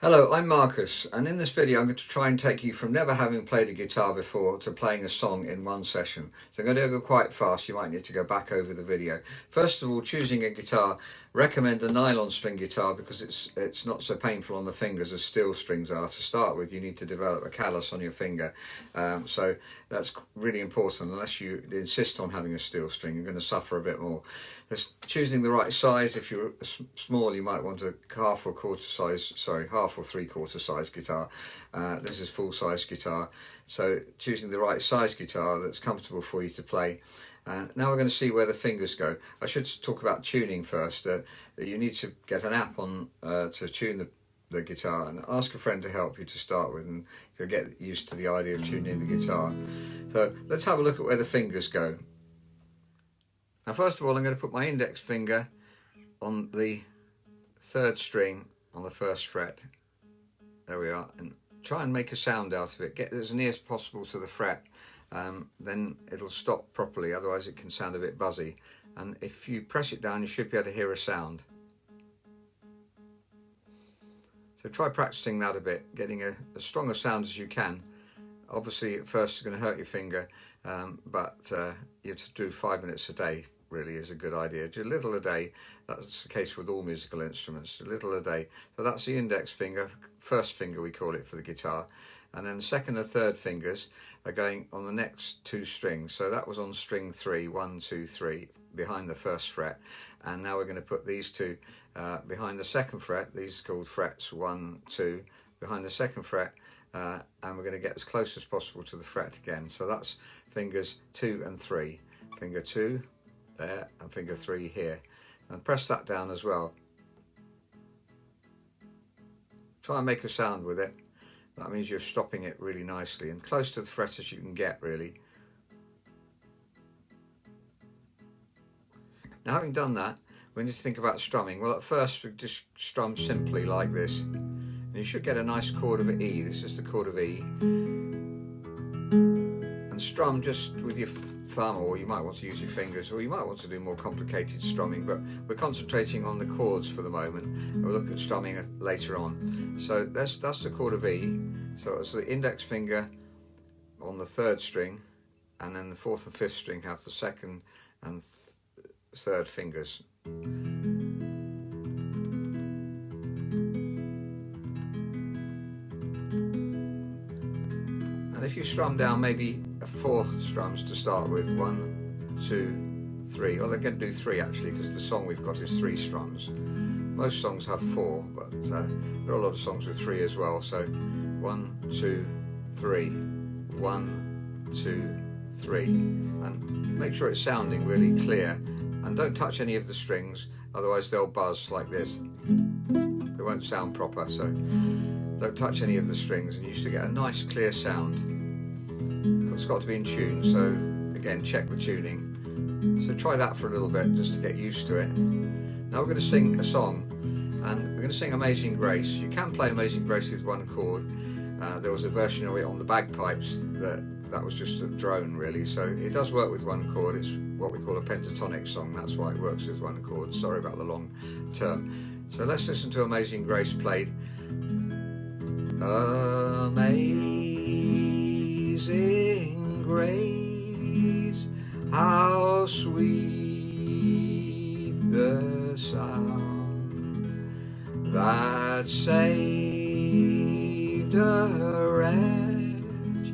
Hello, I'm Marcus, and in this video I'm going to try and take you from never having played a guitar before to playing a song in one session. So I'm going to go quite fast. You might need to go back over the video. First of all, choosing a guitar, recommend a nylon string guitar because it's not so painful on the fingers as steel strings are. To start with, you need to develop a callus on your finger, so that's really important. Unless you insist on having a steel string, you're going to suffer a bit more. Just choosing the right size. If you're small, you might want a half or three-quarter size guitar. This is full-size guitar, so choosing the right size guitar that's comfortable for you to play. Now we're going to see where the fingers go. I should talk about tuning first. You need to get an app on to tune the guitar, and ask a friend to help you to start with, and you'll get used to the idea of tuning the guitar. So let's have a look at where the fingers go. Now first of all, I'm going to put my index finger on the third string on the first fret. There we are, and try and make a sound out of it. Get as near as possible to the fret, then it'll stop properly, otherwise it can sound a bit buzzy. And if you press it down, you should be able to hear a sound. So try practicing that a bit, getting as strong a sound as you can. Obviously at first it's going to hurt your finger, but you have to do 5 minutes a day really is a good idea. Do a little a day. That's the case with all musical instruments, a little a day. So that's the index finger, first finger we call it for the guitar, and then the second and third fingers are going on the next two strings. So that was on string 3, 1, 2, 3, behind the first fret, and now we're going to put these two behind the second fret. These are called frets 1, 2, behind the second fret, and we're going to get as close as possible to the fret again. So that's fingers 2 and 3, finger 2 there and finger 3 here, and press that down as well. Try and make a sound with it. That means you're stopping it really nicely and close to the fret as you can get, really. Now, having done that, we need to think about strumming. Well, at first we just strum simply like this, and you should get a nice chord of E. This is the chord of E, and strum just with your thumb, or you might want to use your fingers, or you might want to do more complicated strumming, but we're concentrating on the chords for the moment. We'll look at strumming later on. So that's the chord of E. So it's the index finger on the third string, and then the fourth and fifth string have the second and third fingers. And if you strum down maybe 4 strums to start with, 1, 2, 3, or they're going to do 3 actually, because the song we've got is 3 strums. Most songs have 4, but there are a lot of songs with 3 as well. So 1, 2, 3, 1, 2, 3, and make sure it's sounding really clear, and don't touch any of the strings, otherwise they'll buzz like this. They won't sound proper, so don't touch any of the strings, and you should get a nice clear sound. It's got to be in tune, so again, check the tuning. So try that for a little bit just to get used to it. Now we're going to sing a song, and we're going to sing Amazing Grace. You can play Amazing Grace with one chord. There was a version of it on the bagpipes that was just a drone really, so it does work with one chord. It's what we call a pentatonic song, that's why it works with one chord. Sorry about the long term. So let's listen to Amazing Grace played. Amazing grace, how sweet the sound that saved a wretch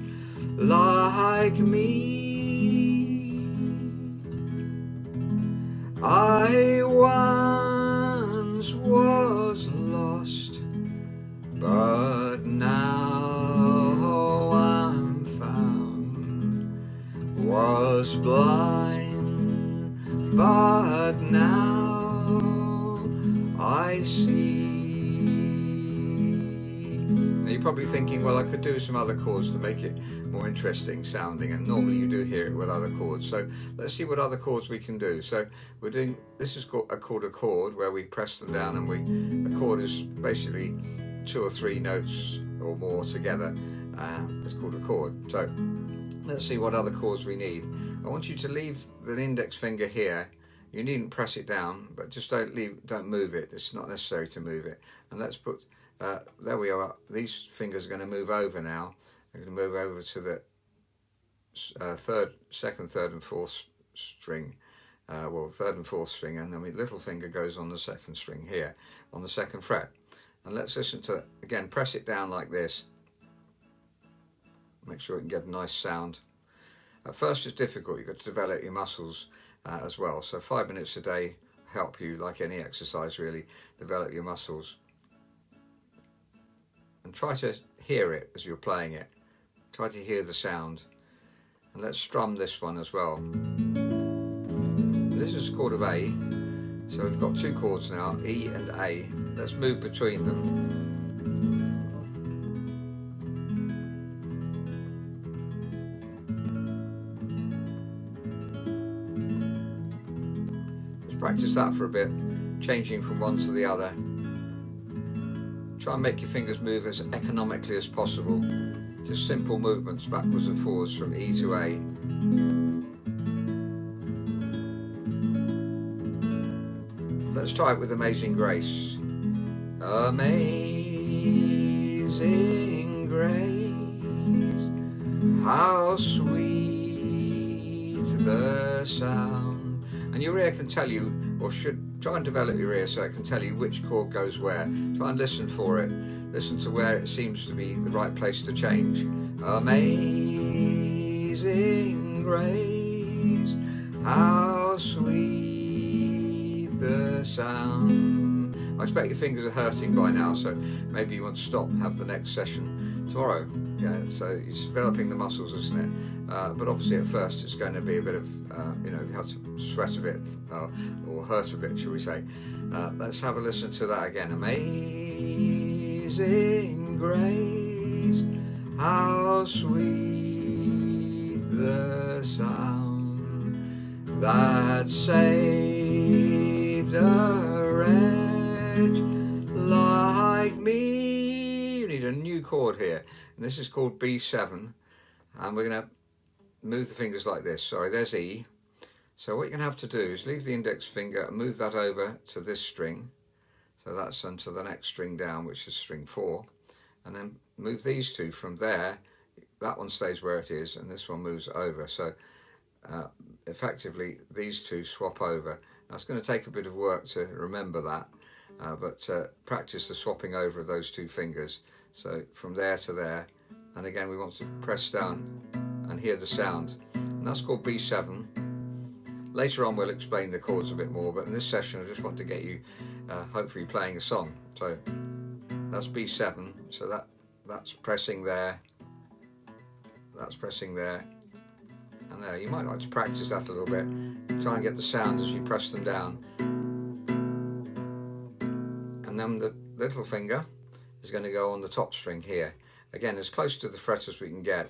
like me. I once was lost, but now I'm found. Was blind, but now I see. Now you're probably thinking, well, I could do some other chords to make it more interesting sounding, and normally you do hear it with other chords. So let's see what other chords we can do. So we're doing, this is called a chord where we press them down, and a chord is basically 2 or 3 notes or more together. It's called a chord. So let's see what other chords we need. I want you to leave the index finger here. You needn't press it down, but just don't move it. It's not necessary to move it. And let's put There we are. These fingers are going to move over now. They're going to move over to the second, third and fourth string. Well, third and fourth string, and then my little finger goes on the second string here, on the second fret. And let's listen to, again, press it down like this. Make sure you can get a nice sound. At first it's difficult, you've got to develop your muscles as well. So 5 minutes a day help you, like any exercise really, develop your muscles. And try to hear it as you're playing it. Try to hear the sound. And let's strum this one as well. This is a chord of A. So we've got 2 chords now, E and A. Let's move between them. Practice that for a bit, changing from one to the other. Try and make your fingers move as economically as possible. Just simple movements backwards and forwards from E to A. Let's try it with Amazing Grace. Amazing grace, how sweet the sound. And your ear can tell you, or should try and develop your ear so it can tell you which chord goes where. Try and listen for it. Listen to where it seems to be the right place to change. Amazing grace, how sweet the sound. I expect your fingers are hurting by now, so maybe you want to stop and have the next session tomorrow. Yeah, so it's developing the muscles, isn't it? But obviously at first it's going to be a bit of, you have to sweat a bit, or hurt a bit, shall we say. Let's have a listen to that again. Amazing grace, how sweet the sound that saved a wretch like me. You need a new chord here. And this is called B7, and we're going to move the fingers like this. Sorry, there's E. So what you're going to have to do is leave the index finger and move that over to this string. So that's onto the next string down, which is string 4. And then move these two from there. That one stays where it is, and this one moves over. So effectively, these two swap over. Now, it's going to take a bit of work to remember that, but practice the swapping over of those 2 fingers. So from there to there, and again we want to press down and hear the sound, and that's called B7. Later on we'll explain the chords a bit more, but in this session I just want to get you hopefully playing a song. So that's B7, so that's pressing there, that's pressing there, and there. You might like to practice that a little bit, try and get the sound as you press them down. And then the little finger is going to go on the top string here. Again, as close to the fret as we can get.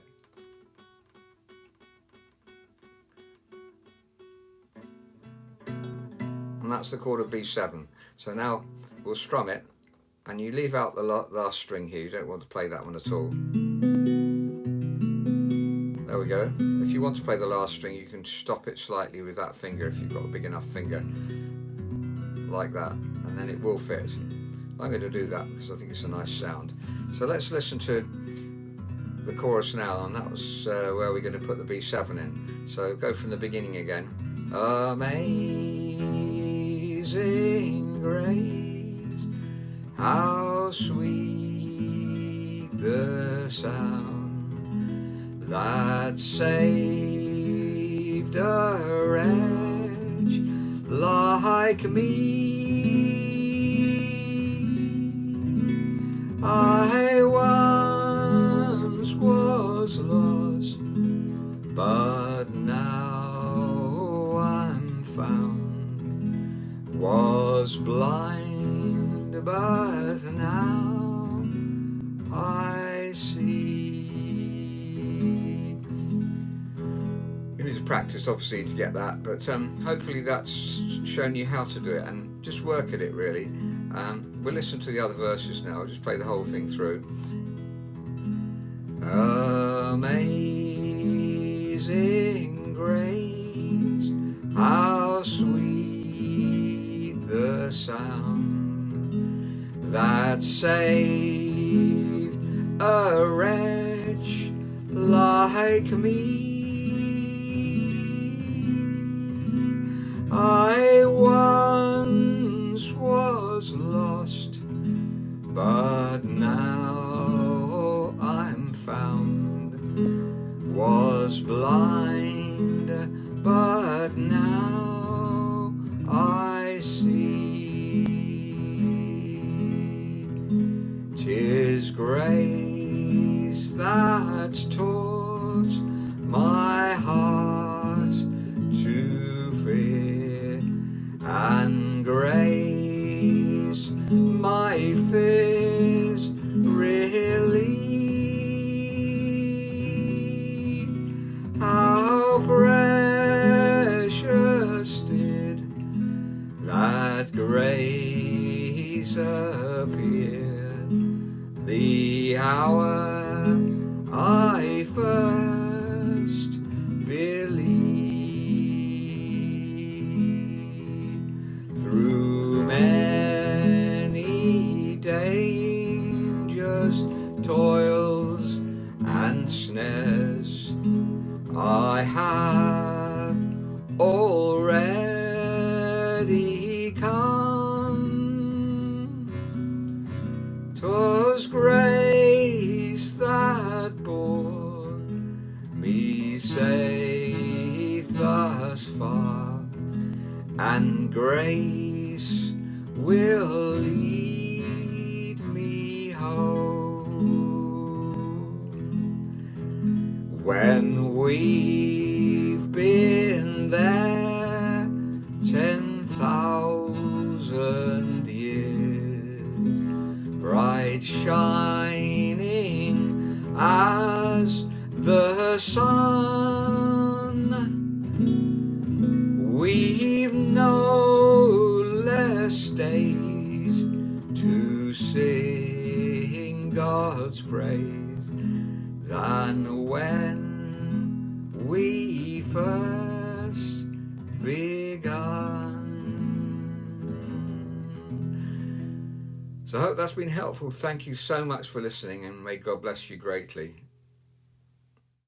And that's the chord of B7. So now we'll strum it, and you leave out the last string here. You don't want to play that one at all. There we go. If you want to play the last string, you can stop it slightly with that finger if you've got a big enough finger, like that, and then it will fit. I'm going to do that because I think it's a nice sound. So let's listen to the chorus now, and that was where we're going to put the B7 in. So go from the beginning again. Amazing grace, how sweet the sound that saved a wretch like me. I once was lost, but now I'm found. Was blind, but now I see. You need to practice, obviously, to get that, but hopefully that's shown you how to do it, and just work at it, really. We'll listen to the other verses now. I'll just play the whole thing through. Amazing grace, how sweet the sound that saved a wretch like me. I once was lost, but now I'm found, was blind, but now I see. 'Tis grace that's taught my heart to fear, and grace my fears relieve. How precious did that grace appear the hour I first believed. Through many dangers, toils and snares, I have already come. 'Twas grace that bore me safe thus far, and grace will lead me home. When we've been there 10,000 years, bright shining as the sun, we've no less days to sing God's praise than when we first begun. So I hope that's been helpful. Thank you so much for listening, and may God bless you greatly.